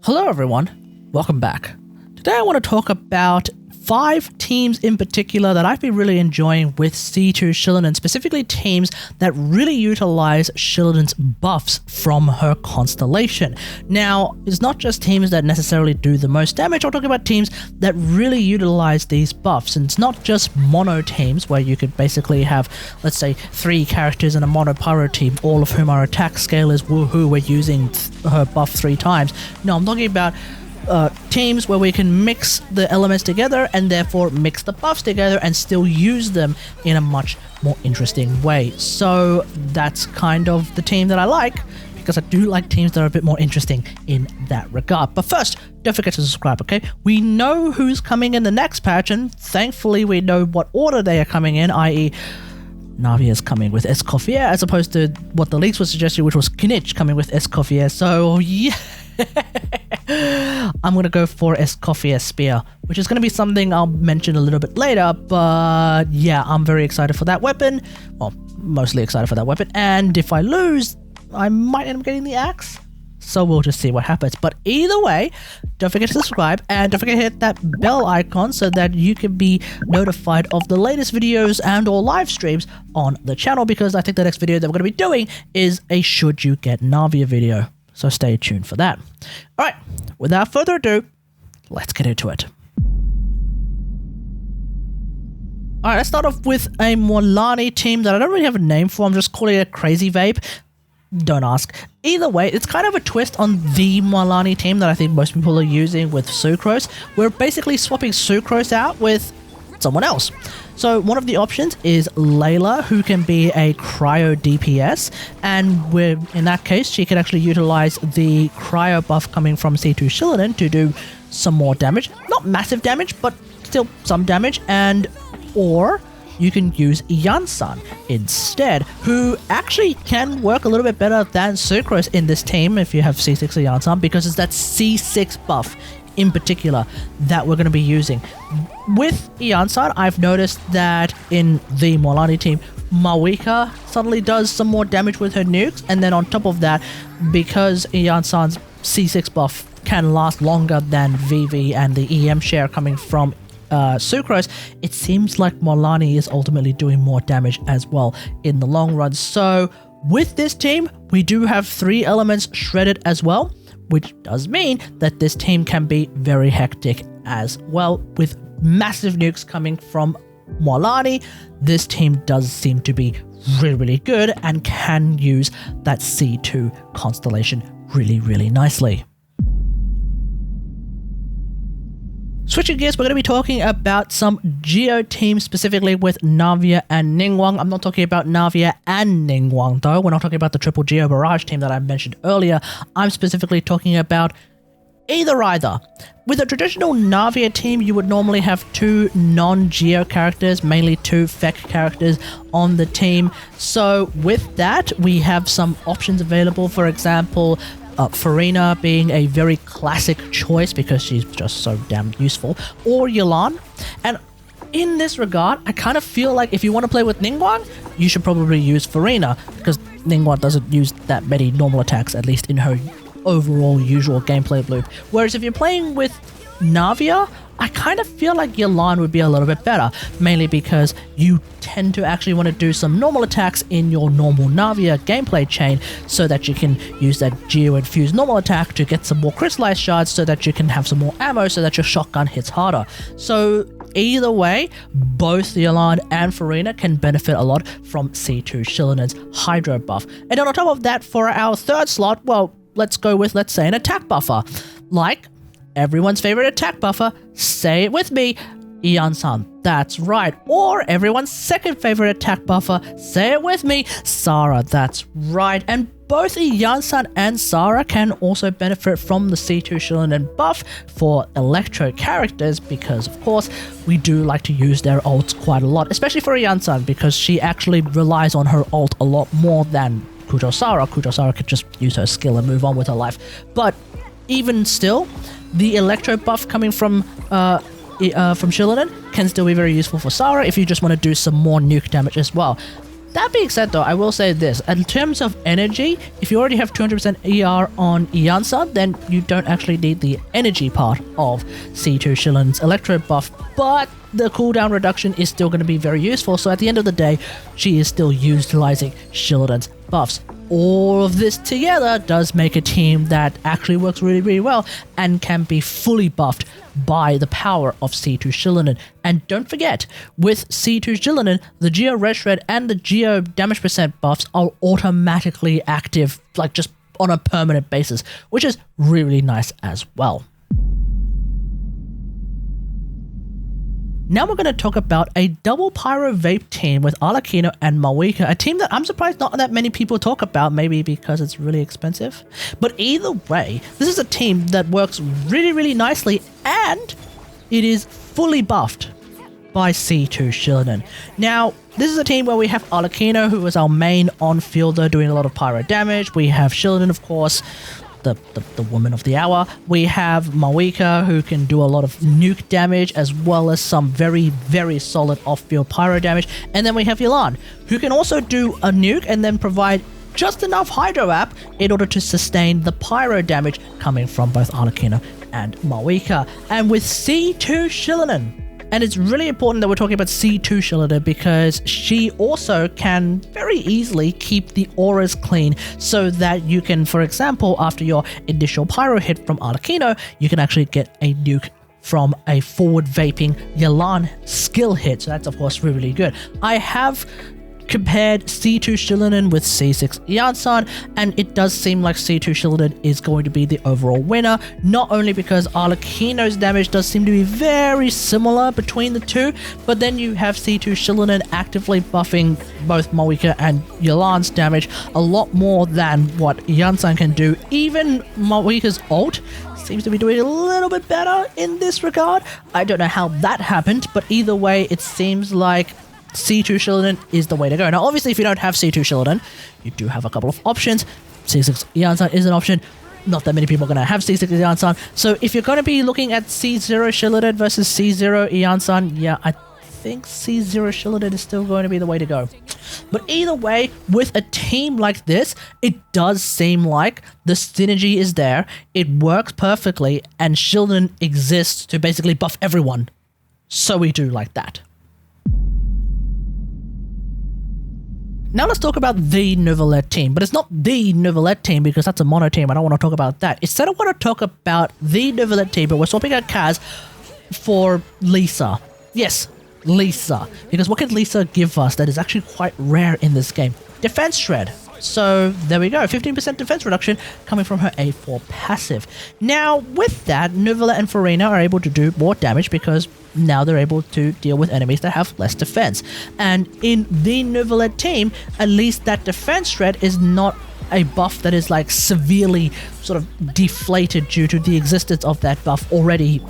Hello everyone, welcome back. Today I want to talk about 5 teams in particular that I've been really enjoying with C2 Xilonen, specifically teams that really utilize Xilonen's buffs from her Constellation. Now, it's not just teams that necessarily do the most damage, I'm talking about teams that really utilize these buffs, and it's not just mono teams where you could basically have, let's say, 3 characters in a mono Pyro team, all of whom are attack scalers, woohoo, we're using her buff 3 times. No, I'm talking about teams where we can mix the elements together and therefore mix the buffs together and still use them in a much more interesting way. So that's kind of the team that I like, because I do like teams that are a bit more interesting in that regard. But first, don't forget to subscribe, okay? We know who's coming in the next patch, and thankfully we know what order they are coming in, i.e. Navia is coming with Escoffier, as opposed to what the leaks were suggesting, which was Kinich coming with Escoffier. So yeah, I'm going to go for Escoffier Spear, which is going to be something I'll mention a little bit later, but yeah, I'm very excited for that weapon. Well, mostly excited for that weapon, and if I lose, I might end up getting the axe. So we'll just see what happens. But either way, don't forget to subscribe and don't forget to hit that bell icon so that you can be notified of the latest videos and or live streams on the channel, because I think the next video that we're going to be doing is a Should You Get Navia video. So stay tuned for that. Alright, without further ado, let's get into it. Alright, let's start off with a Mualani team that I don't really have a name for. I'm just calling it CrazyVape. Don't ask. Either way, it's kind of a twist on the Mualani team that I think most people are using with Sucrose. We're basically swapping Sucrose out with someone else. So one of the options is Layla, who can be a cryo DPS, and in that case she can actually utilize the cryo buff coming from C2 Xilonen to do some more damage. Not massive damage, but still some damage. And or you can use Iansan instead, who actually can work a little bit better than Sucrose in this team if you have C6 Iansan, because it's that C6 buff in particular that we're going to be using. With Iansan, I've noticed that in the Mualani team, Mavuika suddenly does some more damage with her nukes, and then on top of that, because Iansan's C6 buff can last longer than VV and the EM share coming from Sucrose, it seems like Mualani is ultimately doing more damage as well in the long run. So with this team, we do have 3 elements shredded as well, which does mean that this team can be very hectic as well. With massive nukes coming from Mualani, this team does seem to be really, really good and can use that C2 Constellation really, really nicely. Switching gears, we're going to be talking about some Geo teams, specifically with Navia and Ningguang. I'm not talking about Navia and Ningguang though. We're not talking about the triple Geo Barrage team that I mentioned earlier. I'm specifically talking about either. With a traditional Navia team, you would normally have 2 non-Geo characters, mainly 2 Fek characters on the team. So with that, we have some options available. For example, Furina being a very classic choice because she's just so damn useful, or Yelan. And in this regard, I kind of feel like if you want to play with Ningguang, you should probably use Furina, because Ningguang doesn't use that many normal attacks, at least in her overall usual gameplay loop. Whereas if you're playing with Navia, I kind of feel like Yelan would be a little bit better, mainly because you tend to actually want to do some normal attacks in your normal Navia gameplay chain so that you can use that Geo-infused normal attack to get some more crystallized shards so that you can have some more ammo so that your shotgun hits harder. So either way, both Yelan and Furina can benefit a lot from C2 Xilonen's Hydro buff. And then on top of that, for our 3rd slot, well, let's go with, let's say, an attack buffer. Like everyone's favorite attack buffer, say it with me, Iansan. That's right. Or everyone's 2nd favorite attack buffer, say it with me, Sarah. That's right. And both Iansan and Sarah can also benefit from the C2 Xilonen buff for electro characters, because of course we do like to use their ults quite a lot, especially for Iansan, because she actually relies on her ult a lot more than Kujo-Sara. Kujo-Sara could just use her skill and move on with her life. But even still, the electro buff coming from Xilonen can still be very useful for Sarah if you just want to do some more nuke damage as well. That being said though, I will say this, in terms of energy, if you already have 200% ER on Iansan, then you don't actually need the energy part of C2 Xilonen's electro buff, but the cooldown reduction is still going to be very useful, so at the end of the day, she is still utilizing Xilonen's buffs. All of this together does make a team that actually works really, really well and can be fully buffed by the power of C2 Xilonen. And don't forget, with C2 Xilonen, the Geo Red Shred and the Geo damage percent buffs are automatically active, like just on a permanent basis, which is really nice as well. Now we're going to talk about a double Pyro Vape team with Arlecchino and Mavuika, a team that I'm surprised not that many people talk about, maybe because it's really expensive. But either way, this is a team that works really, really nicely, and it is fully buffed by C2 Xilonen. Now, this is a team where we have Arlecchino, who is our main on-fielder doing a lot of pyro damage. We have Xilonen, of course, the woman of the hour. We have Mavuika, who can do a lot of nuke damage as well as some very, very solid off-field pyro damage. And then we have Yelan, who can also do a nuke and then provide just enough Hydro App in order to sustain the pyro damage coming from both Arlecchino and Mavuika. And with C2 Xilonen, and it's really important that we're talking about C2 Xilonen because she also can very easily keep the auras clean so that you can, for example, after your initial pyro hit from Arlecchino, you can actually get a nuke from a forward vaping Yelan skill hit. So that's of course really, really good. I have compared C2 Xilonen with C6 Iansan, and it does seem like C2 Xilonen is going to be the overall winner, not only because Arlecchino's damage does seem to be very similar between the two, but then you have C2 Xilonen actively buffing both Mavuika and Yelan's damage a lot more than what Iansan can do. Even Mavuika's ult seems to be doing a little bit better in this regard. I don't know how that happened, but either way, it seems like C2 Xilonen is the way to go. Now, obviously, if you don't have C2 Xilonen, you do have a couple of options. C6 Iansan is an option. Not that many people are going to have C6 Iansan. So if you're going to be looking at C0 Xilonen versus C0 Iansan, yeah, I think C0 Xilonen is still going to be the way to go. But either way, with a team like this, it does seem like the synergy is there, it works perfectly, and Xilonen exists to basically buff everyone. So we do like that. Now let's talk about the Layla team, but it's not the Layla team because that's a mono team. I don't want to talk about that. Instead, I want to talk about the Layla team, but we're swapping out Kaz for Lisa. Yes, Lisa. Because what can Lisa give us that is actually quite rare in this game? Defense Shred. So there we go, 15% defense reduction coming from her A4 passive. Now with that, Layla and Furina are able to do more damage because now they're able to deal with enemies that have less defense. And in the Layla team, at least that defense shred is not a buff that is like severely sort of deflated due to the existence of that buff already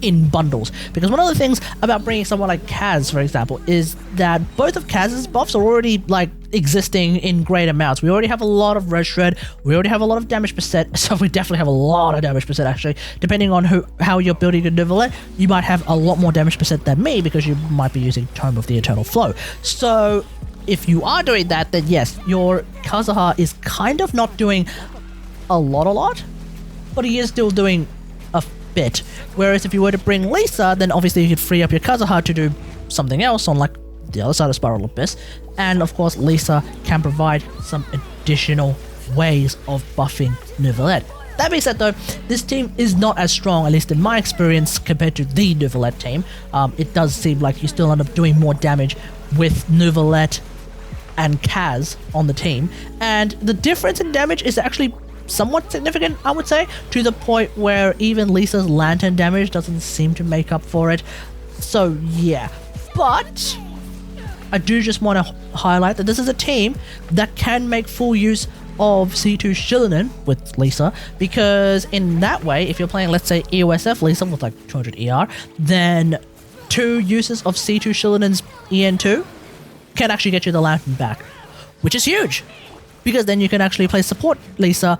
in bundles. Because one of the things about bringing someone like Kaz, for example, is that both of Kaz's buffs are already like existing in great amounts. We already have a lot of red shred, we already have a lot of damage percent, so we definitely have a lot of damage percent actually. Depending on how you're building your Xilonen, you might have a lot more damage percent than me because you might be using Tome of the Eternal Flow. So if you are doing that, then yes, your Kazuha is kind of not doing a lot, but he is still doing a bit. Whereas if you were to bring Lisa, then obviously you could free up your Kazuha to do something else on like the other side of Spiral Abyss. And of course, Lisa can provide some additional ways of buffing Xilonen. That being said though, this team is not as strong, at least in my experience, compared to the Xilonen team. It does seem like you still end up doing more damage with Xilonen and Kaz on the team. And the difference in damage is actually somewhat significant, I would say, to the point where even Lisa's lantern damage doesn't seem to make up for it. So yeah, but I do just want to highlight that this is a team that can make full use of C2 Xilonen with Lisa, because in that way, if you're playing, let's say, EOSF Lisa with like 200 ER, then 2 uses of C2 Xilonen's EN2 can actually get you the lantern back, which is huge, because then you can actually play support Lisa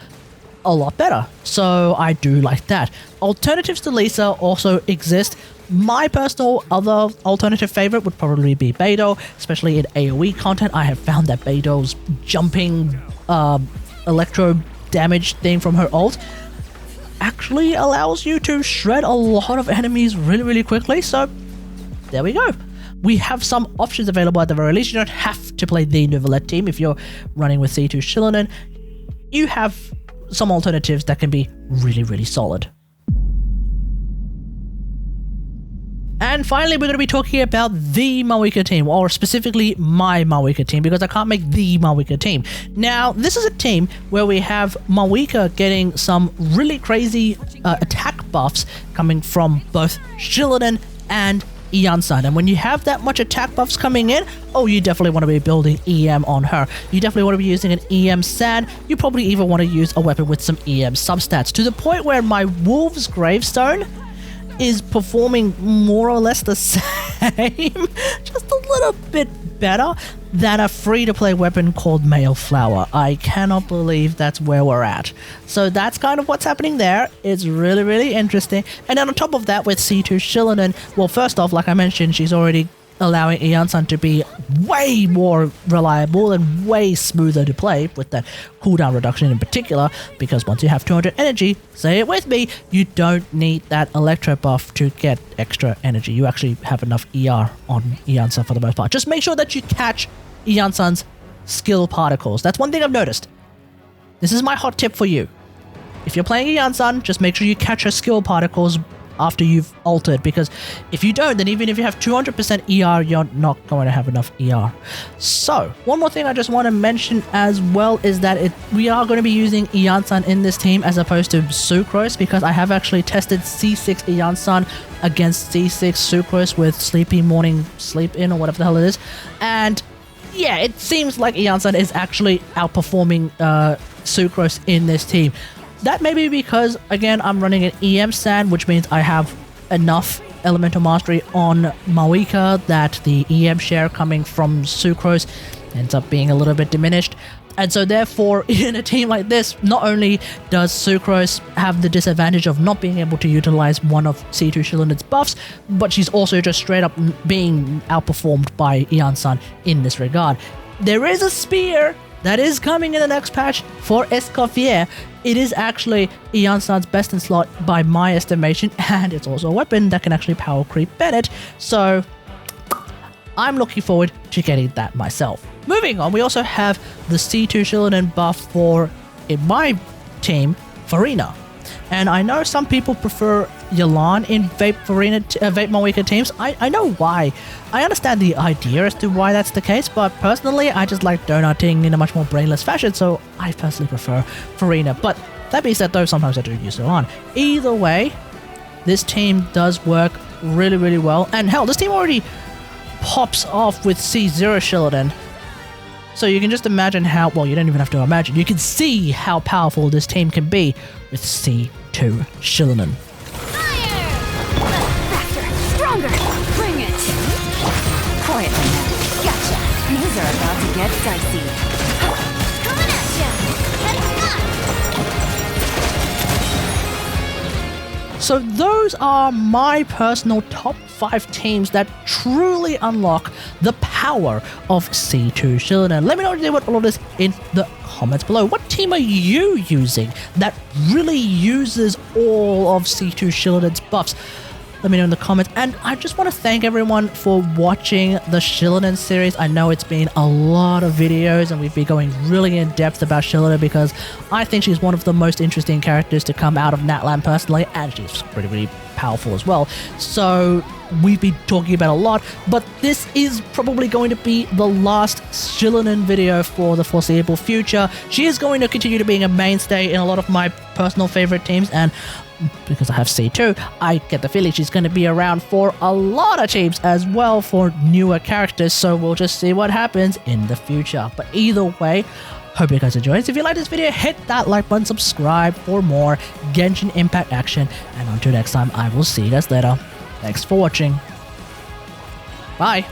a lot better. So I do like that. Alternatives to Lisa also exist, My personal other alternative favorite would probably be Beidou, especially in AoE content. I have found that Beidou's jumping electro damage thing from her ult actually allows you to shred a lot of enemies really quickly. So there we go. We have some options available at the very least. You don't have to play the Neuvillette team if you're running with C2 Xilonen. You have some alternatives that can be really solid. And finally, we're going to be talking about the Mavuika Team, or specifically my Mavuika Team, because I can't make the Mavuika Team. Now, this is a team where we have Mavuika getting some really crazy attack buffs coming from both Xilonen and Iansan. And when you have that much attack buffs coming in, oh, you definitely want to be building EM on her. You definitely want to be using an EM Sand. You probably even want to use a weapon with some EM substats, to the point where my Wolf's Gravestone is performing more or less the same, just a little bit better than a free-to-play weapon called Male Flower. I cannot believe that's where we're at. So that's kind of what's happening there. It's really interesting. And then on top of that, with C2 Xilonen, well, first off, like I mentioned, she's already allowing Iansan to be way more reliable and way smoother to play, with that cooldown reduction in particular, because once you have 200 energy, say it with me, you don't need that electro buff to get extra energy. You actually have enough ER on Iansan for the most part. Just make sure that you catch Iansan's skill particles. That's one thing I've noticed. This is my hot tip for you. If you're playing Iansan, just make sure you catch her skill particles after you've altered, because if you don't, then even if you have 200% ER, you're not going to have enough ER. So, one more thing I just want to mention as well is that we are going to be using Iansan in this team as opposed to Sucrose, because I have actually tested C6 Iansan against C6 Sucrose with Sleepy Morning Sleep In, or whatever the hell it is, and yeah, it seems like Iansan is actually outperforming Sucrose in this team. That may be because, again, I'm running an EM Sand, which means I have enough Elemental Mastery on Mavuika that the EM share coming from Sucrose ends up being a little bit diminished. And so therefore, in a team like this, not only does Sucrose have the disadvantage of not being able to utilize one of C2 Xilonen's buffs, but she's also just straight up being outperformed by Iansan in this regard. There is a spear that is coming in the next patch for Escoffier. It is actually Iansan's best in slot by my estimation, and it's also a weapon that can actually power creep Bennett, so I'm looking forward to getting that myself. Moving on, we also have the C2 Xilonen buff for, in my team, Furina. And I know some people prefer Yelan in Vape Mavuika teams. I know why. I understand the idea as to why that's the case, but personally, I just like donating in a much more brainless fashion, so I personally prefer Furina. But that being said though, sometimes I do use Yelan. Either way, this team does work really well. And hell, this team already pops off with C0 Xilonen. So you can just imagine how, well, you don't even have to imagine, you can see how powerful this team can be with C2 Xilonen. Fire! Faster! Stronger! Bring it! Quietly now. Gotcha! Things are about to get dicey. Coming at ya! Heading up! So those are my personal top 5 teams that truly unlock the power of C2 Xilonen. Let me know what you think about all of this in the comments below. What team are you using that really uses all of C2 Xilonen's buffs? Let me know in the comments. And I just want to thank everyone for watching the Xilonen series. I know it's been a lot of videos and we've been going really in depth about Xilonen because I think she's one of the most interesting characters to come out of Natlan personally, and she's really powerful as well. So we've been talking about a lot, but this is probably going to be the last Xilonen video for the foreseeable future. She is going to continue to being a mainstay in a lot of my personal favorite teams, and because I have C2, I get the feeling she's going to be around for a lot of teams as well for newer characters, so we'll just see what happens in the future. But either way, hope you guys enjoyed. So if you like this video, hit that like button, subscribe for more Genshin Impact action, and until next time, I will see you guys later. Thanks for watching. Bye.